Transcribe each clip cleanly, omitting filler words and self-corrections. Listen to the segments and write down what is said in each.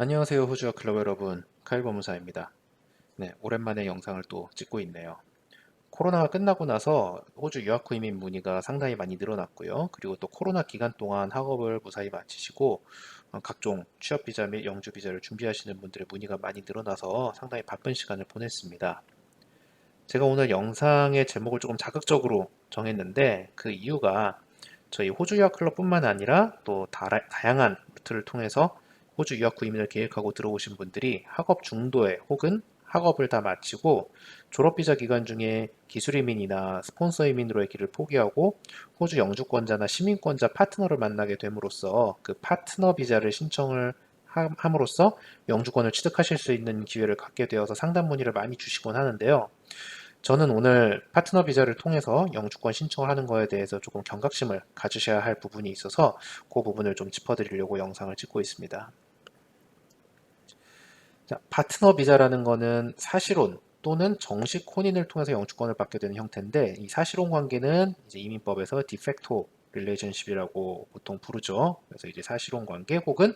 안녕하세요. 호주와 클럽 여러분, 카일 법무사입니다. 네, 오랜만에 영상을 또 찍고 있네요. 코로나가 끝나고 나서 호주 유학 후 이민 문의가 상당히 많이 늘어났고요. 그리고 또 코로나 기간 동안 학업을 무사히 마치시고 각종 취업 비자 및 영주 비자를 준비하시는 분들의 문의가 많이 늘어나서 상당히 바쁜 시간을 보냈습니다. 제가 오늘 영상의 제목을 조금 자극적으로 정했는데 그 이유가 저희 호주 유학 클럽뿐만 아니라 또 다양한 루트를 통해서 호주 유학 후 이민을 계획하고 들어오신 분들이 학업 중도에 혹은 학업을 다 마치고 졸업 비자 기간 중에 기술 이민이나 스폰서 이민으로의 길을 포기하고 호주 영주권자나 시민권자 파트너를 만나게 됨으로써 그 파트너 비자를 신청을 함으로써 영주권을 취득하실 수 있는 기회를 갖게 되어서 상담 문의를 많이 주시곤 하는데요. 저는 오늘 파트너 비자를 통해서 영주권 신청을 하는 거에 대해서 조금 경각심을 가지셔야 할 부분이 있어서 그 부분을 좀 짚어드리려고 영상을 찍고 있습니다. 자, 파트너 비자라는 거는 사실혼 또는 정식 혼인을 통해서 영주권을 받게 되는 형태인데 이 사실혼 관계는 이제 이민법에서 디팩토 릴레이션십이라고 보통 부르죠. 그래서 이제 사실혼 관계 혹은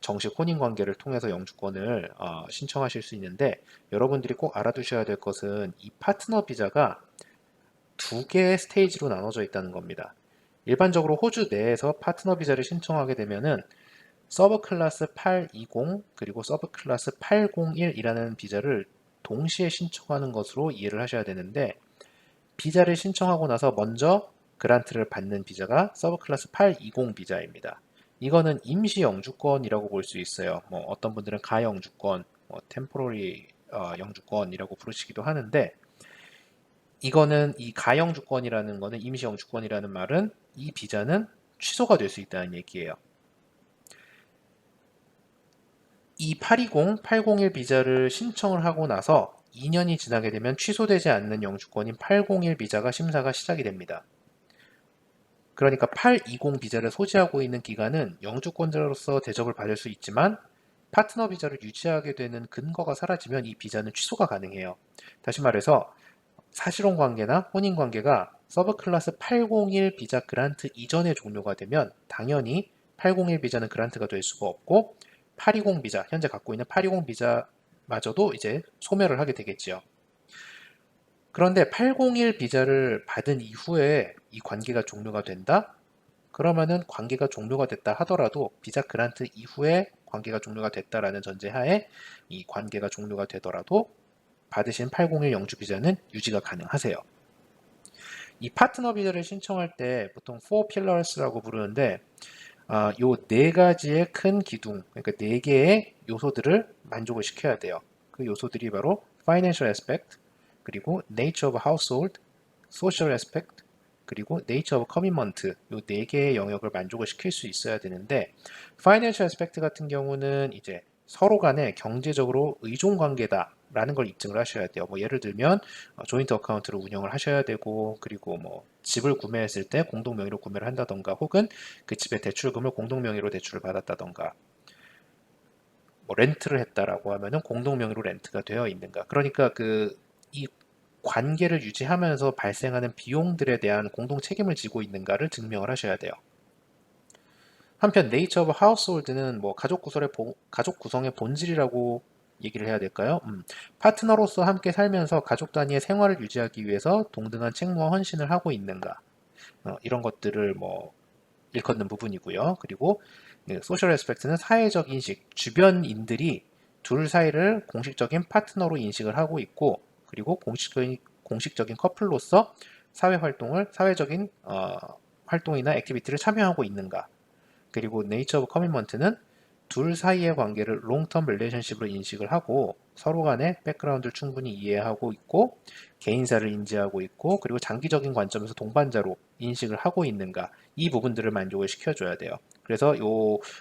정식 혼인 관계를 통해서 영주권을 신청하실 수 있는데 여러분들이 꼭 알아두셔야 될 것은 이 파트너 비자가 두 개의 스테이지로 나눠져 있다는 겁니다. 일반적으로 호주 내에서 파트너 비자를 신청하게 되면은 서브 클래스 820 그리고 서브 클래스 801이라는 비자를 동시에 신청하는 것으로 이해를 하셔야 되는데 비자를 신청하고 나서 먼저 그란트를 받는 비자가 서브 클래스 820 비자입니다. 이거는 임시 영주권이라고 볼 수 있어요. 뭐 어떤 분들은 가영주권, 뭐 템포러리 영주권이라고 부르시기도 하는데 이거는 이 가영주권이라는 거는 임시 영주권이라는 말은 이 비자는 취소가 될 수 있다는 얘기예요. 이 820, 801 비자를 신청을 하고 나서 2년이 지나게 되면 취소되지 않는 영주권인 801 비자가 심사가 시작이 됩니다. 그러니까 820 비자를 소지하고 있는 기간은 영주권자로서 대접을 받을 수 있지만 파트너 비자를 유지하게 되는 근거가 사라지면 이 비자는 취소가 가능해요. 다시 말해서 사실혼 관계나 혼인 관계가 서브 클래스 801 비자 그란트 이전에 종료가 되면 당연히 801 비자는 그란트가 될 수가 없고 820 비자, 현재 갖고 있는 820 비자마저도 이제 소멸을 하게 되겠지요. 그런데 801 비자를 받은 이후에 이 관계가 종료가 된다? 그러면은 관계가 종료가 됐다 하더라도 비자 그란트 이후에 관계가 종료가 됐다라는 전제하에 이 관계가 종료가 되더라도 받으신 801 영주 비자는 유지가 가능하세요. 이 파트너 비자를 신청할 때 보통 4 pillars라고 부르는데 요 네 가지의 큰 기둥, 그러니까 네 개의 요소들을 만족을 시켜야 돼요. 그 요소들이 바로 financial aspect, 그리고 nature of household, social aspect, 그리고 nature of commitment 요 네 개의 영역을 만족을 시킬 수 있어야 되는데 financial aspect 같은 경우는 이제 서로 간에 경제적으로 의존 관계다라는 걸 입증을 하셔야 돼요. 뭐 예를 들면 조인트 어카운트를 운영을 하셔야 되고 그리고 뭐 집을 구매했을 때 공동 명의로 구매를 한다던가 혹은 그 집의 대출금을 공동 명의로 대출을 받았다던가 뭐 렌트를 했다라고 하면은 공동 명의로 렌트가 되어 있는가. 그러니까 그 이 관계를 유지하면서 발생하는 비용들에 대한 공동 책임을 지고 있는가를 증명을 하셔야 돼요. 한편 네이처 오브 하우스홀드는 뭐 가족 구성의 본질이라고 얘기를 해야 될까요? 파트너로서 함께 살면서 가족 단위의 생활을 유지하기 위해서 동등한 책무와 헌신을 하고 있는가? 이런 것들을 뭐 일컫는 부분이고요. 그리고 소셜 에스펙트는 사회적 인식, 주변인들이 둘 사이를 공식적인 파트너로 인식을 하고 있고, 그리고 공식적인 커플로서 사회적인 활동이나 액티비티를 참여하고 있는가. 그리고 네이처 오브 커미먼트는 둘 사이의 관계를 롱텀 릴레이션십으로 인식을 하고 서로 간의 백그라운드를 충분히 이해하고 있고 개인사를 인지하고 있고 그리고 장기적인 관점에서 동반자로 인식을 하고 있는가 이 부분들을 만족을 시켜줘야 돼요. 그래서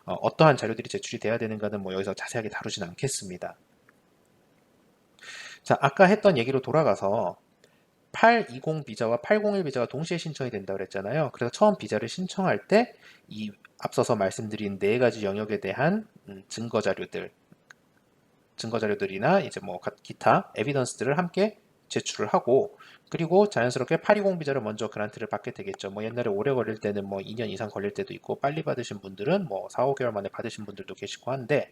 어떠한 자료들이 제출이 돼야 되는가는 뭐 여기서 자세하게 다루진 않겠습니다. 자, 아까 했던 얘기로 돌아가서 820 비자와 801 비자가 동시에 신청이 된다고 그랬잖아요. 그래서 처음 비자를 신청할 때 이 앞서서 말씀드린 네 가지 영역에 대한 증거 자료들이나 이제 뭐 기타 에비던스들을 함께 제출을 하고 그리고 자연스럽게 820 비자를 먼저 그란트를 받게 되겠죠. 뭐 옛날에 오래 걸릴 때는 뭐 2년 이상 걸릴 때도 있고 빨리 받으신 분들은 뭐 4, 5개월 만에 받으신 분들도 계시고 한데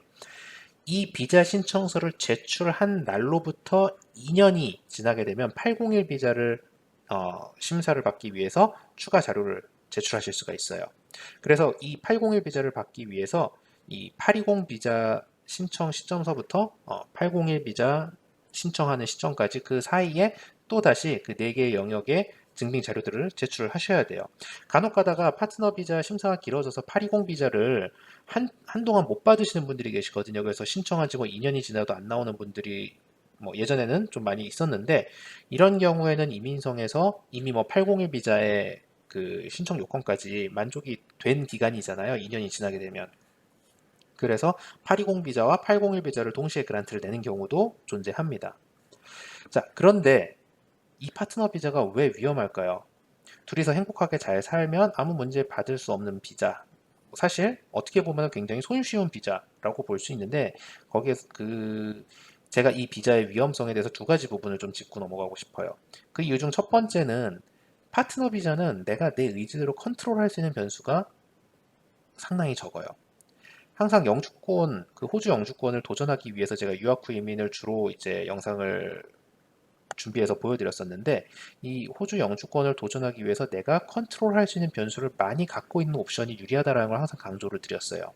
이 비자 신청서를 제출한 날로부터 2년이 지나게 되면 801 비자를 심사를 받기 위해서 추가 자료를 제출하실 수가 있어요. 그래서 이 801 비자를 받기 위해서 이 820 비자 신청 시점서부터 801 비자 신청하는 시점까지 그 사이에 또다시 그 4개의 영역의 증빙 자료들을 제출을 하셔야 돼요. 간혹 가다가 파트너 비자 심사가 길어져서 820 비자를 한동안 못 받으시는 분들이 계시거든요. 그래서 신청한 지 뭐 2년이 지나도 안 나오는 분들이 뭐 예전에는 좀 많이 있었는데, 이런 경우에는 이민성에서 이미 뭐 801 비자의 그 신청 요건까지 만족이 된 기간이잖아요. 2년이 지나게 되면. 그래서 820 비자와 801 비자를 동시에 그란트를 내는 경우도 존재합니다. 자, 그런데 이 파트너 비자가 왜 위험할까요? 둘이서 행복하게 잘 살면 아무 문제 받을 수 없는 비자. 사실 어떻게 보면 굉장히 손쉬운 비자라고 볼 수 있는데, 거기에 제가 이 비자의 위험성에 대해서 2가지 부분을 좀 짚고 넘어가고 싶어요. 그 이유 중 첫 번째는, 파트너 비자는 내가 내 의지대로 컨트롤할 수 있는 변수가 상당히 적어요. 항상 영주권, 그 호주 영주권을 도전하기 위해서 제가 유학 후 이민을 주로 이제 영상을 준비해서 보여드렸었는데, 이 호주 영주권을 도전하기 위해서 내가 컨트롤할 수 있는 변수를 많이 갖고 있는 옵션이 유리하다는 걸 항상 강조를 드렸어요.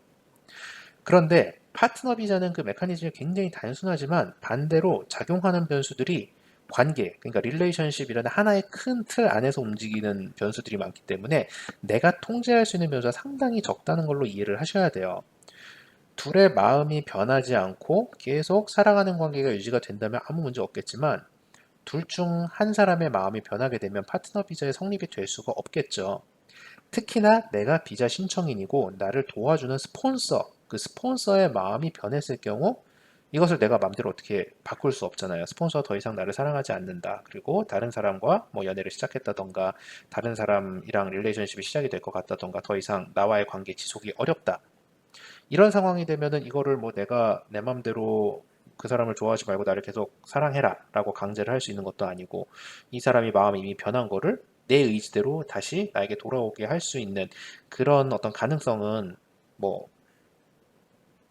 그런데 파트너 비자는 그 메커니즘이 굉장히 단순하지만 반대로 작용하는 변수들이 관계, 그러니까 릴레이션십이라는 하나의 큰 틀 안에서 움직이는 변수들이 많기 때문에 내가 통제할 수 있는 변수가 상당히 적다는 걸로 이해를 하셔야 돼요. 둘의 마음이 변하지 않고 계속 사랑하는 관계가 유지가 된다면 아무 문제 없겠지만, 둘 중 한 사람의 마음이 변하게 되면 파트너 비자의 성립이 될 수가 없겠죠. 특히나 내가 비자 신청인이고 나를 도와주는 스폰서, 그 스폰서의 마음이 변했을 경우, 이것을 내가 마음대로 어떻게 바꿀 수 없잖아요. 스폰서가 더 이상 나를 사랑하지 않는다. 그리고 다른 사람과 뭐 연애를 시작했다던가, 다른 사람이랑 릴레이션십이 시작이 될 것 같다던가, 더 이상 나와의 관계 지속이 어렵다. 이런 상황이 되면은 이거를 뭐 내가 내 맘대로 그 사람을 좋아하지 말고 나를 계속 사랑해라 라고 강제를 할 수 있는 것도 아니고, 이 사람이 마음이 이미 변한 거를 내 의지대로 다시 나에게 돌아오게 할 수 있는 그런 어떤 가능성은 뭐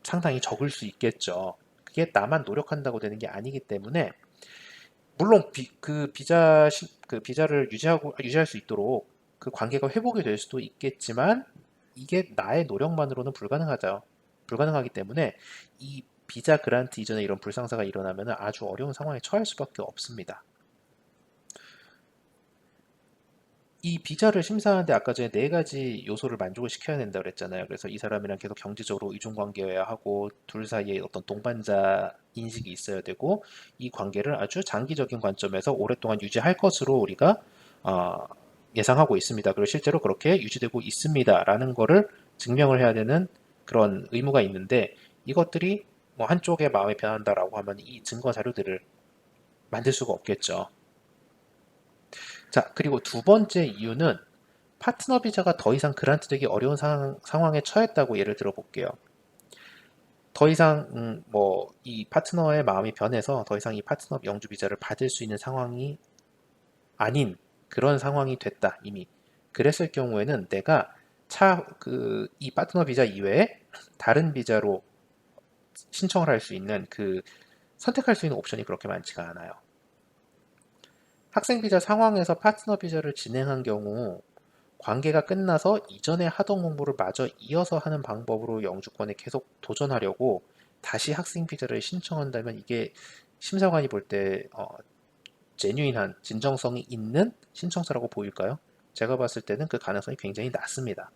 상당히 적을 수 있겠죠. 그게 나만 노력한다고 되는 게 아니기 때문에, 물론 그 비자를 유지할 수 있도록 그 관계가 회복이 될 수도 있겠지만, 이게 나의 노력만으로는 불가능하죠. 불가능하기 때문에 이 비자 그란트 이전에 이런 불상사가 일어나면 아주 어려운 상황에 처할 수밖에 없습니다. 이 비자를 심사하는데 아까 전에 4가지 요소를 만족을 시켜야 된다고 그랬잖아요. 그래서 이 사람이랑 계속 경제적으로 이중관계여야 하고, 둘 사이에 어떤 동반자 인식이 있어야 되고, 이 관계를 아주 장기적인 관점에서 오랫동안 유지할 것으로 우리가 어, 예상하고 있습니다. 그리고 실제로 그렇게 유지되고 있습니다라는 거를 증명을 해야 되는 그런 의무가 있는데, 이것들이 뭐 한쪽의 마음이 변한다라고 하면 이 증거 자료들을 만들 수가 없겠죠. 자, 그리고 2번째 이유는, 파트너 비자가 더 이상 그란트 되기 어려운 상황에 처했다고 예를 들어 볼게요. 더 이상 뭐 이 파트너의 마음이 변해서 더 이상 이 파트너 영주 비자를 받을 수 있는 상황이 아닌 그런 상황이 됐다 이미. 그랬을 경우에는 내가 이 파트너 비자 이외에 다른 비자로 신청을 할 수 있는 선택할 수 있는 옵션이 그렇게 많지가 않아요. 학생 비자 상황에서 파트너 비자를 진행한 경우, 관계가 끝나서 이전에 하던 공부를 마저 이어서 하는 방법으로 영주권에 계속 도전하려고 다시 학생 비자를 신청한다면, 이게 심사관이 볼 때 제뉴인한 진정성이 있는 신청서라고 보일까요? 제가 봤을 때는 그 가능성이 굉장히 낮습니다.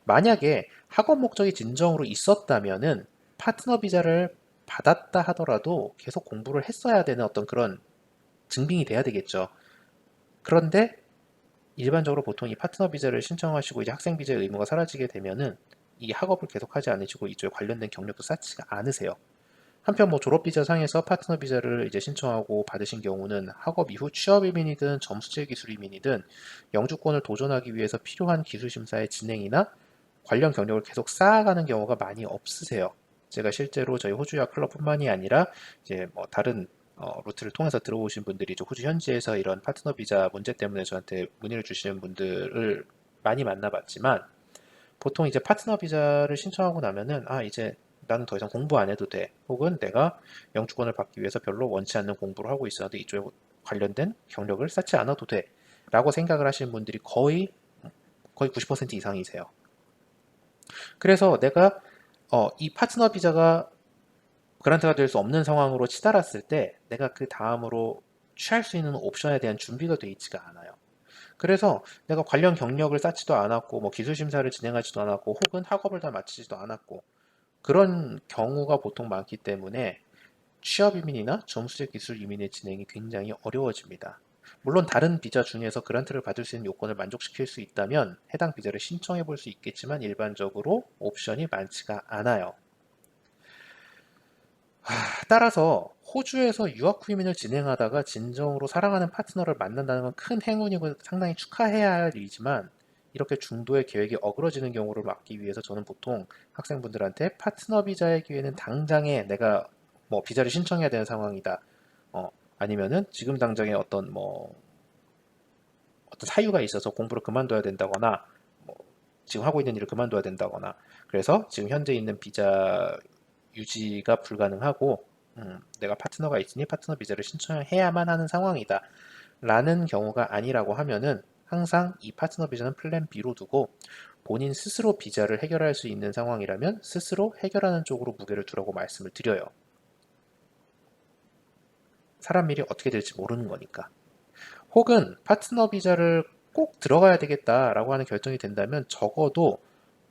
만약에 학업 목적이 진정으로 있었다면은 파트너 비자를 받았다 하더라도 계속 공부를 했어야 되는 어떤 그런 증빙이 돼야 되겠죠. 그런데 일반적으로 보통 이 파트너 비자를 신청하시고 이제 학생 비자의 의무가 사라지게 되면은 이 학업을 계속하지 않으시고 이쪽에 관련된 경력도 쌓지가 않으세요. 한편 뭐 졸업 비자 상에서 파트너 비자를 이제 신청하고 받으신 경우는 학업 이후 취업 이민이든 점수제 기술 이민이든 영주권을 도전하기 위해서 필요한 기술 심사의 진행이나 관련 경력을 계속 쌓아가는 경우가 많이 없으세요. 제가 실제로 저희 호주 유학 클럽뿐만이 아니라 이제 뭐 다른 루트를 통해서 들어오신 분들이 이제 호주 현지에서 이런 파트너 비자 문제 때문에 저한테 문의를 주시는 분들을 많이 만나봤지만, 보통 이제 파트너 비자를 신청하고 나면은 이제 나는 더 이상 공부 안 해도 돼. 혹은 내가 영주권을 받기 위해서 별로 원치 않는 공부를 하고 있어도 이쪽에 관련된 경력을 쌓지 않아도 돼. 라고 생각을 하시는 분들이 거의 90% 이상이세요. 그래서 내가 이 파트너 비자가 그란트가 될 수 없는 상황으로 치달았을 때 내가 그 다음으로 취할 수 있는 옵션에 대한 준비가 돼 있지가 않아요. 그래서 내가 관련 경력을 쌓지도 않았고 뭐 기술 심사를 진행하지도 않았고 혹은 학업을 다 마치지도 않았고 그런 경우가 보통 많기 때문에 취업 이민이나 점수제 기술 이민의 진행이 굉장히 어려워집니다. 물론 다른 비자 중에서 그란트를 받을 수 있는 요건을 만족시킬 수 있다면 해당 비자를 신청해 볼 수 있겠지만 일반적으로 옵션이 많지가 않아요. 따라서 호주에서 유학 후 이민을 진행하다가 진정으로 사랑하는 파트너를 만난다는 건 큰 행운이고 상당히 축하해야 할 일이지만 이렇게 중도의 계획이 어그러지는 경우를 막기 위해서 저는 보통 학생분들한테 파트너 비자의 기회는 당장에 내가 뭐 비자를 신청해야 되는 상황이다. 어, 아니면은 지금 당장에 어떤 사유가 있어서 공부를 그만둬야 된다거나 뭐 지금 하고 있는 일을 그만둬야 된다거나 그래서 지금 현재 있는 비자 유지가 불가능하고 내가 파트너가 있으니 파트너 비자를 신청해야만 하는 상황이다 라는 경우가 아니라고 하면은 항상 이 파트너 비자는 플랜 B로 두고 본인 스스로 비자를 해결할 수 있는 상황이라면 스스로 해결하는 쪽으로 무게를 두라고 말씀을 드려요. 사람 일이 어떻게 될지 모르는 거니까. 혹은 파트너 비자를 꼭 들어가야 되겠다라고 하는 결정이 된다면 적어도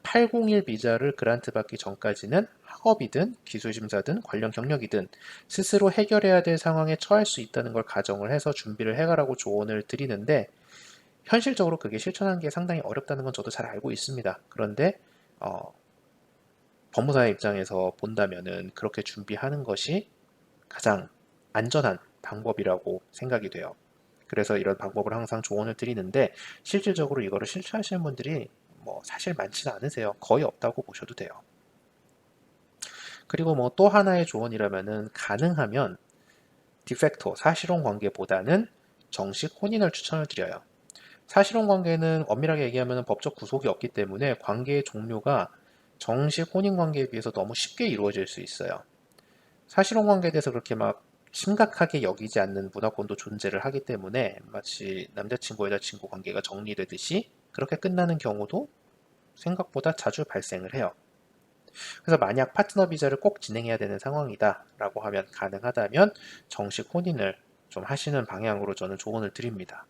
801 비자를 그란트 받기 전까지는 학업이든 기술심사든 관련 경력이든 스스로 해결해야 될 상황에 처할 수 있다는 걸 가정을 해서 준비를 해가라고 조언을 드리는데 현실적으로 그게 실천하는 게 상당히 어렵다는 건 저도 잘 알고 있습니다. 그런데 어, 법무사의 입장에서 본다면은 그렇게 준비하는 것이 가장 안전한 방법이라고 생각이 돼요. 그래서 이런 방법을 항상 조언을 드리는데 실질적으로 이거를 실천하시는 분들이 뭐 사실 많지는 않으세요. 거의 없다고 보셔도 돼요. 그리고 뭐 또 하나의 조언이라면은 가능하면 디팩토 사실혼 관계보다는 정식 혼인을 추천을 드려요. 사실혼 관계는 엄밀하게 얘기하면 법적 구속이 없기 때문에 관계의 종료가 정식 혼인 관계에 비해서 너무 쉽게 이루어질 수 있어요. 사실혼 관계에 대해서 그렇게 막 심각하게 여기지 않는 문화권도 존재를 하기 때문에 마치 남자친구 여자친구 관계가 정리되듯이 그렇게 끝나는 경우도 생각보다 자주 발생을 해요. 그래서 만약 파트너 비자를 꼭 진행해야 되는 상황이다 라고 하면 가능하다면 정식 혼인을 좀 하시는 방향으로 저는 조언을 드립니다.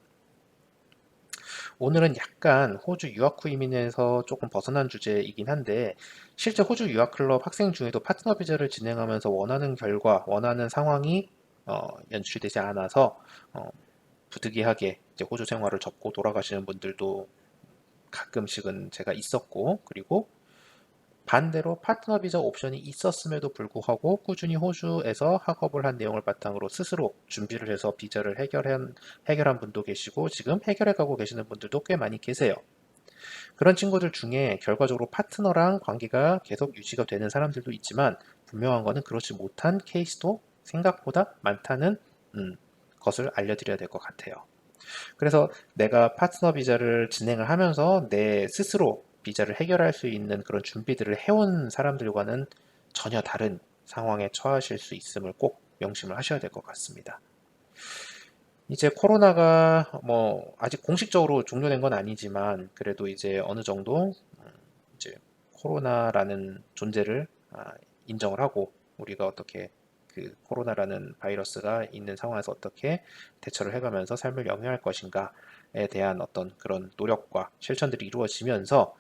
오늘은 약간 호주 유학 후 이민에서 조금 벗어난 주제이긴 한데 실제 호주 유학 클럽 학생 중에도 파트너 비자를 진행하면서 원하는 결과, 원하는 상황이 연출되지 않아서 어, 부득이하게 이제 호주 생활을 접고 돌아가시는 분들도 가끔씩은 제가 있었고 그리고 반대로 파트너 비자 옵션이 있었음에도 불구하고 꾸준히 호주에서 학업을 한 내용을 바탕으로 스스로 준비를 해서 비자를 해결한 분도 계시고 지금 해결해가고 계시는 분들도 꽤 많이 계세요. 그런 친구들 중에 결과적으로 파트너랑 관계가 계속 유지가 되는 사람들도 있지만 분명한 거는 그렇지 못한 케이스도 생각보다 많다는 것을 알려드려야 될 것 같아요. 그래서 내가 파트너 비자를 진행을 하면서 내 스스로 비자를 해결할 수 있는 그런 준비들을 해온 사람들과는 전혀 다른 상황에 처하실 수 있음을 꼭 명심을 하셔야 될 것 같습니다. 이제 코로나가 뭐 아직 공식적으로 종료된 건 아니지만 그래도 이제 어느 정도 이제 코로나라는 존재를 인정을 하고 우리가 어떻게 그 코로나라는 바이러스가 있는 상황에서 어떻게 대처를 해가면서 삶을 영위할 것인가에 대한 어떤 그런 노력과 실천들이 이루어지면서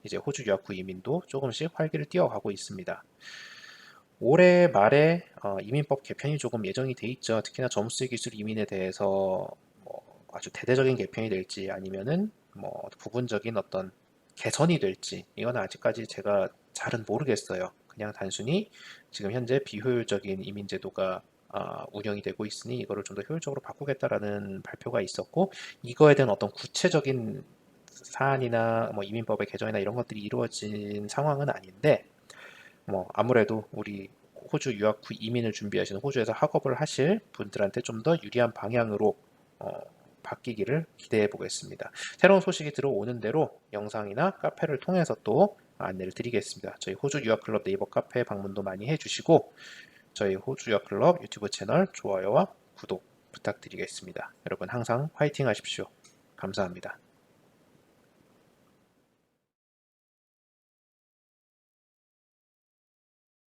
이제 호주 유학 후 이민도 조금씩 활기를 띄어가고 있습니다. 올해 말에 이민법 개편이 조금 예정이 돼 있죠. 특히나 점수제 기술 이민에 대해서 뭐 아주 대대적인 개편이 될지 아니면은 뭐 부분적인 어떤 개선이 될지 이건 아직까지 제가 잘은 모르겠어요. 그냥 단순히 지금 현재 비효율적인 이민 제도가 운영이 되고 있으니 이거를 좀 더 효율적으로 바꾸겠다라는 발표가 있었고 이거에 대한 어떤 구체적인 사안이나 뭐 이민법의 개정이나 이런 것들이 이루어진 상황은 아닌데 뭐 아무래도 우리 호주 유학 후 이민을 준비하시는 호주에서 학업을 하실 분들한테 좀 더 유리한 방향으로 어, 바뀌기를 기대해 보겠습니다. 새로운 소식이 들어오는 대로 영상이나 카페를 통해서 또 안내를 드리겠습니다. 저희 호주 유학클럽 네이버 카페 방문도 많이 해주시고 저희 호주 유학클럽 유튜브 채널 좋아요와 구독 부탁드리겠습니다. 여러분 항상 화이팅 하십시오. 감사합니다.